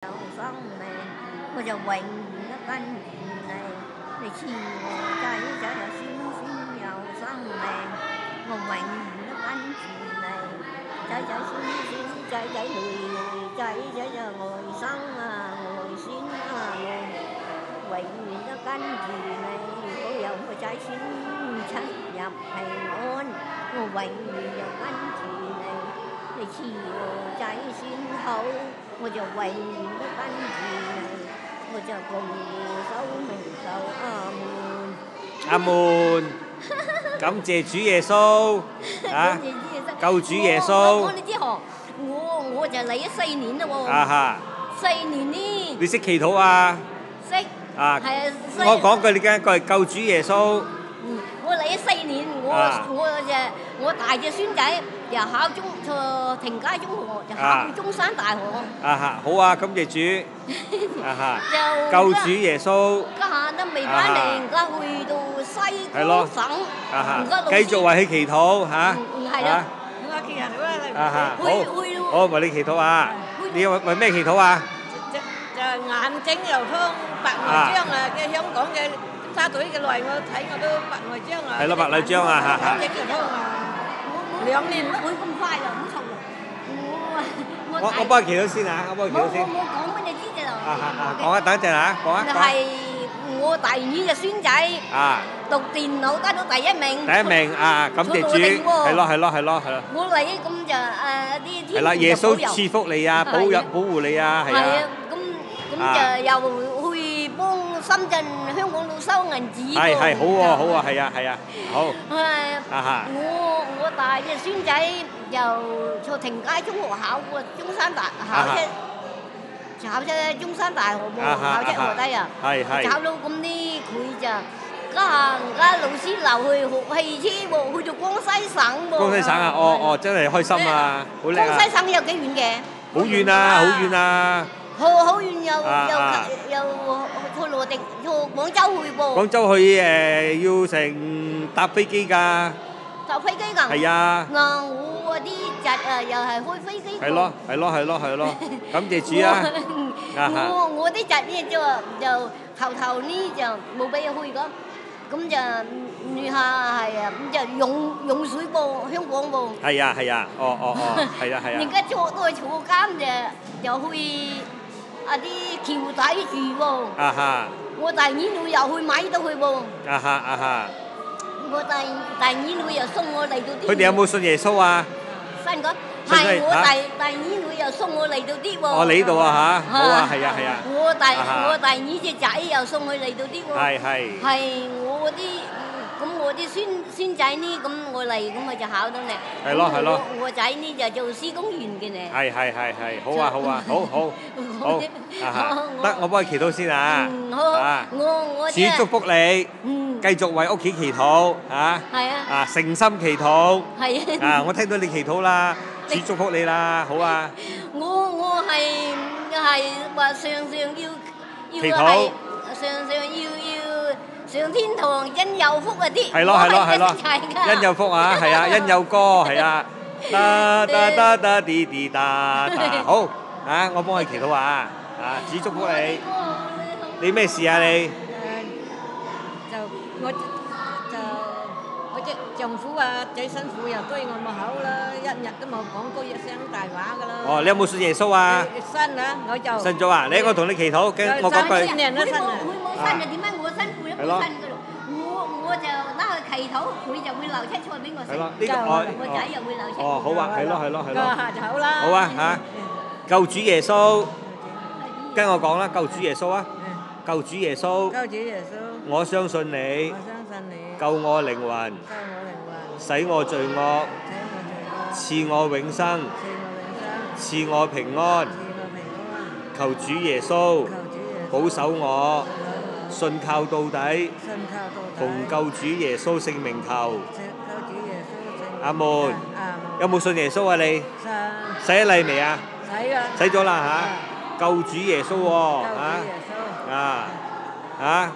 生命，我就永遠都跟住你。你賜我仔仔又先有生命，我永遠都跟住你。仔仔先仔仔女女，仔仔就外甥啊外孫啊我永遠都跟住你。如果有個仔先出入平安，我永遠又跟住你。你賜我仔先好，我就永遠都跟住你，我就共守明守阿門。阿門，感謝主耶穌啊！救主耶穌。我你知嗬，我就嚟咗4年啦喎。啊哈！4年呢？你識祈禱啊？識。啊。係啊。我講句，你跟一句救主耶穌。我嚟咗4年，我大隻孫仔又考停街中學，就考中山大學。啊哈，好啊，感謝主。啊哈。救主耶穌。家下都未翻嚟，而家去到西貢省。啊哈。繼續為佢祈禱嚇。係啦。啊哈，好，為你祈禱啊！你為咩祈禱啊？就眼睛又痛，白內障啊！嘅香港嘅沙隊嘅來我睇我都白內障啊！係咯，白內障啊！嚇眼睛又痛啊！2年唔會咁快啦，唔錯喎！我幫佢祈禱先啊！我幫佢祈禱先。我講俾你知啫啦。講啊，等一陣啊，講啊。就係我大姨嘅孫仔。啊。讀電腦得到第1名。第1名啊！感謝主。係咯。我嚟咁就啲天。係啦，耶穌賜福你啊，保護你啊，係啊。係啊，咁就又去幫深圳香港度收銀紙。係好喎，係啊，好。我大隻孫仔又坐停街中學考過中山大考咗中山大學喎，考出學低啊。考到咁啲佢就家老師留去學汽車喎，去到江西省喎。江西省啊，真係開心啊，好叻啊！江西省有幾遠嘅？好遠啊！好遠又坐羅定坐廣州去噃。廣州去要成搭飛機㗎。搭飛機㗎？係啊。嗱，我啲侄又係開飛機。係咯，感謝主啊！我啲侄呢就頭呢就冇俾佢去咁就女下係啊，咁就用水噃，香港噃。係啊，係啊。而家都係坐監就去啲橋底住喎。我大姨女又去買到去喎。我大姨女又送我嚟到啲。佢哋有冇信耶穌啊？信個。係我大姨女又送我嚟到啲喎。你呢度啊嚇，好啊，係啊。我大姨隻仔又送佢嚟到啲喎。係我啲孫仔呢，咁我嚟咁我就考到咧。係咯。我仔呢就做施工員嘅咧。係，好啊，好。得，我幫佢祈禱先啊。我主祝福你，繼續為屋企祈禱嚇。係啊。誠心祈禱。係啊。我聽到你祈禱啦，主祝福你啦，好啊。我係話常要祈禱。要上天堂因有福啊啲。係咯。因有福啊，係啊，因有歌係啊。噠滴滴噠。好啊，我幫佢祈禱啊。主祝福你。你咩事啊你？我隻丈夫啊，最辛苦又對我冇好啦，一日都冇講過一聲大話噶啦。你有冇信耶穌啊？信啊，我就。信咗啊！我同你祈禱，我講句。佢冇信就點解我辛苦都冇信噶咯？我就拉佢祈禱，佢就會留出菜俾我食。我仔又會留出。好啊，係咯。就好啦。好啊嚇！救主耶穌，跟我講啦，救主耶穌啊！救主耶穌。我相信你。救我靈魂。使我罪惡。賜我永生。賜我平安。求主耶穌保守我，信靠到底。奉救主耶穌聖名求。阿門。有冇信耶穌啊你？洗咗禮未啊？洗咗啦嚇。救主耶穌喎嚇。